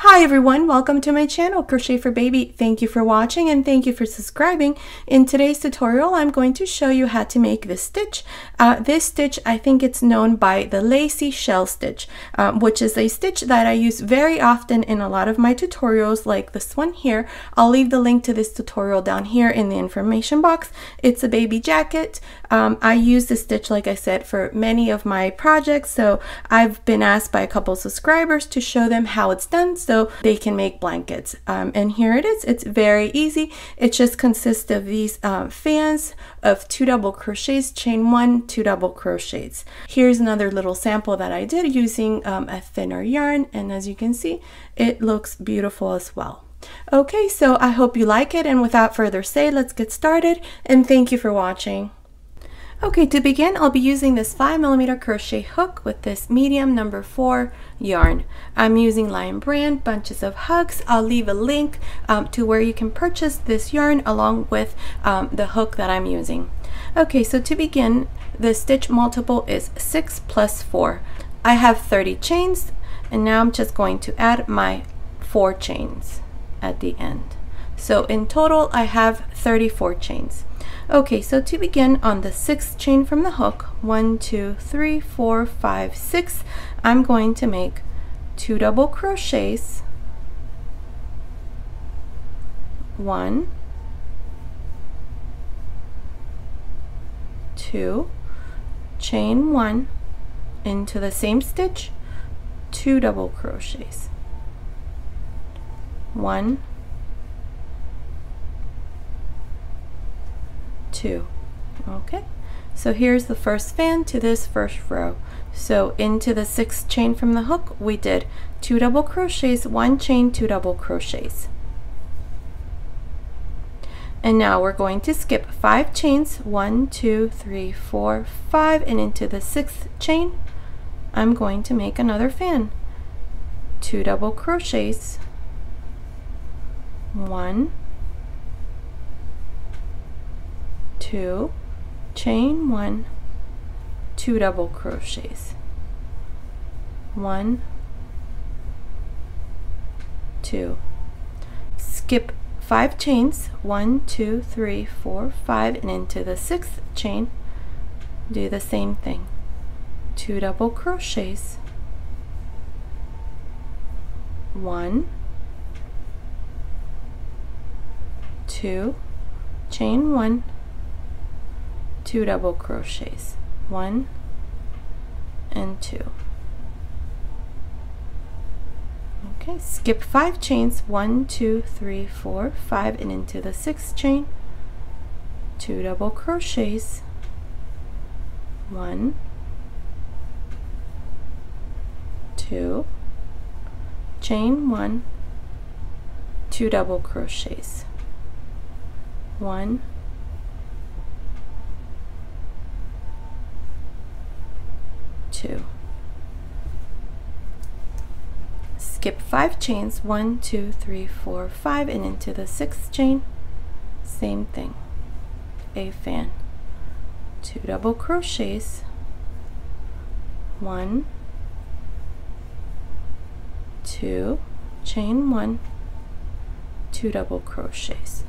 Hi everyone, welcome to my channel, Crochet for Baby. Thank you for watching and thank you for subscribing. In today's tutorial, I'm going to show you how to make this stitch. This stitch, I think it's known by the Lacy shell stitch, which is a stitch that I use very often in a lot of my tutorials, like this one here. I'll leave the link to this tutorial down here in the information box. It's a baby jacket. I use this stitch, like I said, for many of my projects, so I've been asked by a couple subscribers to show them how it's done so they can make blankets. And here it is. It's very easy. It just consists of these fans of 2 double crochets, chain 1, 2 double crochets. Here's another little sample that I did using a thinner yarn, and as you can see, it looks beautiful as well. Okay, so I hope you like it, and without further say, let's get started, and thank you for watching. Okay, to begin, I'll be using this 5mm crochet hook with this medium number 4 yarn. I'm using Lion brand Bunches of Hugs. I'll leave a link to where you can purchase this yarn along with the hook that I'm using. Okay, so to begin, the stitch multiple is 6 plus 4. I have 30 chains, and now I'm just going to add my 4 chains at the end. So in total, I have 34 chains. Okay, so to begin, on the 6th chain from the hook, 1, 2, 3, 4, 5, 6, I'm going to make 2 double crochets, 1, 2, chain 1 into the same stitch, 2 double crochets, 1, 2. Okay, so here's the first fan to this first row. So into the 6th chain from the hook, we did 2 double crochets, 1 chain, 2 double crochets. And now we're going to skip 5 chains, 1, 2, 3, 4, 5, and into the 6th chain, I'm going to make another fan. 2 double crochets, 1, 2, chain 1, 2 double crochets, 1, 2, skip 5 chains, 1, 2, 3, 4, 5, and into the 6th chain, do the same thing, 2 double crochets, 1, 2, chain 1, 2 double crochets, 1 and 2. Okay, skip 5 chains, 1, 2, 3, 4, 5, and into the 6th chain, 2 double crochets, 1, 2, chain 1, 2 double crochets, 1, 2. Skip 5 chains, 1, 2, 3, 4, 5, and into the 6th chain, same thing, a fan, 2 double crochets, 1, 2, chain 1, 2 double crochets.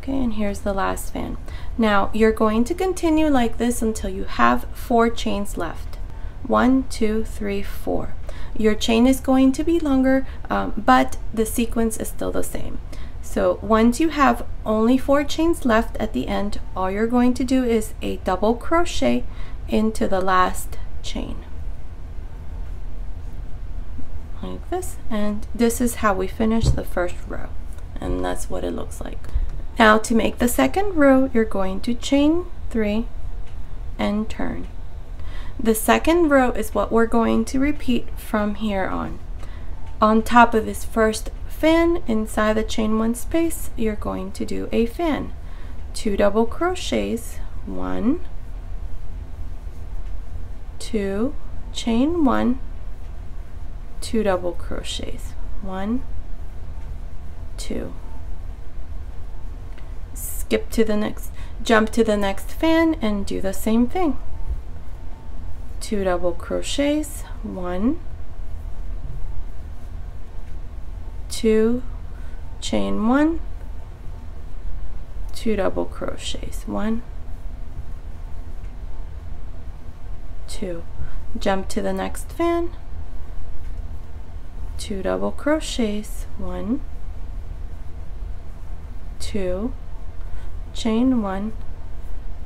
Okay, and here's the last fan. Now you're going to continue like this until you have 4 chains left. 1, 2, 3, 4. Your chain is going to be longer, but the sequence is still the same. So once you have only 4 chains left at the end, all you're going to do is a double crochet into the last chain. Like this, and this is how we finish the first row, and that's what it looks like. Now to make the second row, you're going to chain 3 and turn. The second row is what we're going to repeat from here on. On top of this first fan, inside the chain 1 space, you're going to do a fan. 2 double crochets, 1, 2, chain 1, 2 double crochets, 1, 2. skip to the next Jump to the next fan and do the same thing. 2 double crochets, 1, 2, chain 1, 2 double crochets, 1, 2. Jump to the next fan, 2 double crochets, 1, 2, chain 1,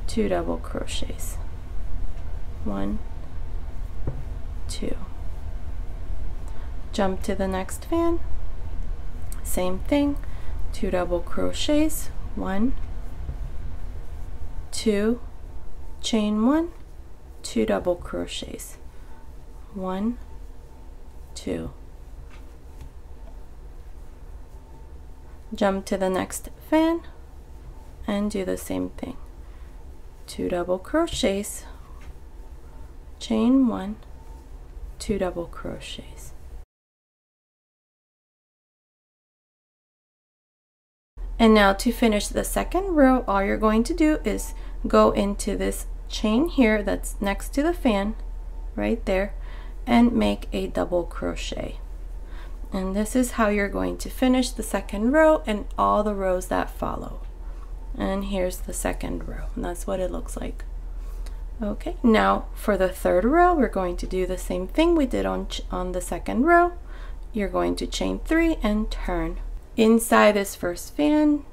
2 double crochets, 1, 2. Jump to the next fan, same thing, 2 double crochets, 1, 2, chain 1, 2 double crochets, 1, 2. Jump to the next fan and do the same thing. 2 double crochets, chain 1, 2 double crochets. And now to finish the second row, all you're going to do is go into this chain here that's next to the fan right there and make a double crochet. And this is how you're going to finish the second row and all the rows that follow. And here's the second row, and that's what it looks like. Okay, now for the third row, we're going to do the same thing we did on the second row. You're going to chain 3 and turn. Inside this first fan,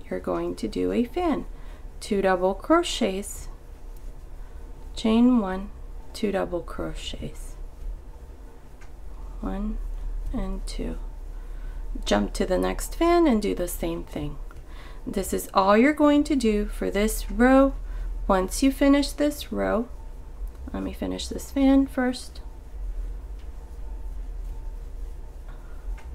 you're going to do a fan. 2 double crochets, chain 1, 2 double crochets, 1 and 2. Jump to the next fan and do the same thing. This is all you're going to do for this row. Once you finish this row, let me finish this fan first.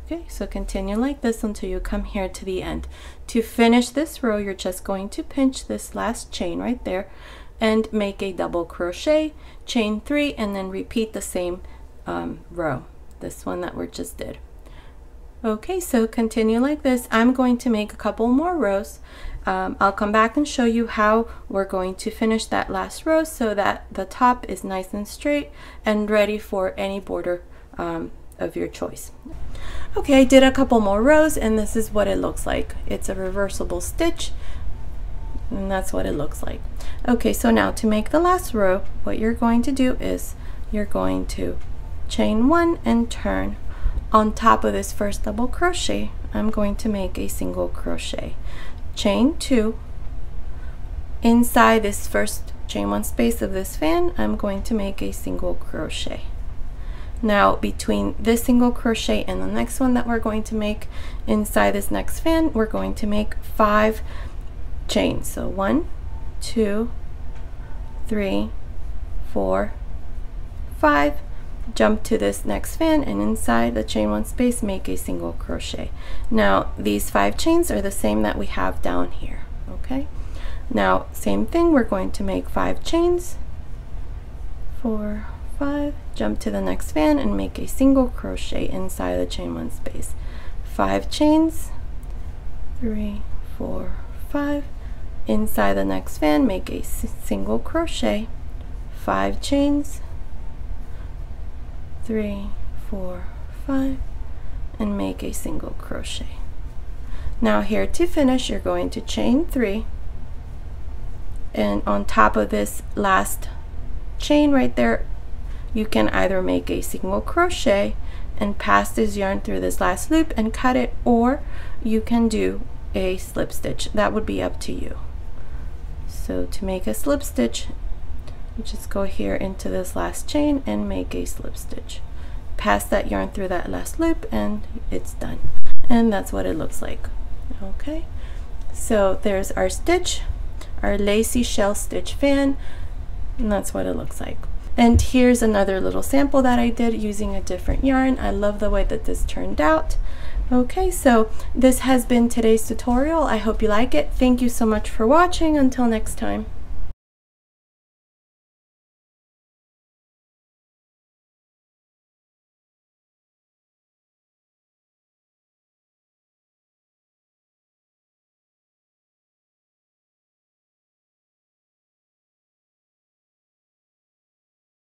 Okay, so continue like this until you come here to the end. To finish this row, you're just going to pinch this last chain right there and make a double crochet, chain 3, and then repeat the same row, this one that we just did. Okay, so continue like this. I'm going to make a couple more rows. I'll come back and show you how we're going to finish that last row so that the top is nice and straight and ready for any border of your choice. Okay, I did a couple more rows and this is what it looks like. It's a reversible stitch and that's what it looks like. Okay, so now to make the last row, what you're going to do is you're going to chain 1 and turn. On top of this first double crochet, I'm going to make a single crochet, chain 2. Inside this first chain 1 space of this fan, I'm going to make a single crochet. Now between this single crochet and the next one that we're going to make inside this next fan, we're going to make 5 chains. So 1, 2, 3, 4, 5. Jump to this next fan and inside the chain 1 space make a single crochet. Now these 5 chains are the same that we have down here. Okay, now same thing, we're going to make 5 chains, 4, 5, jump to the next fan and make a single crochet inside the chain 1 space. 5 chains, 3, 4, 5, inside the next fan make a single crochet, 5 chains, 3, 4, 5, and make a single crochet. Now here to finish, you're going to chain 3, and on top of this last chain right there, you can either make a single crochet and pass this yarn through this last loop and cut it, or you can do a slip stitch. That would be up to you. So to make a slip stitch, you just go here into this last chain and make a slip stitch. Pass that yarn through that last loop and it's done. And that's what it looks like. Okay, so there's our stitch, our lacy shell stitch fan, and that's what it looks like. And here's another little sample that I did using a different yarn. I love the way that this turned out. Okay, so this has been today's tutorial. I hope you like it. Thank you so much for watching. Until next time.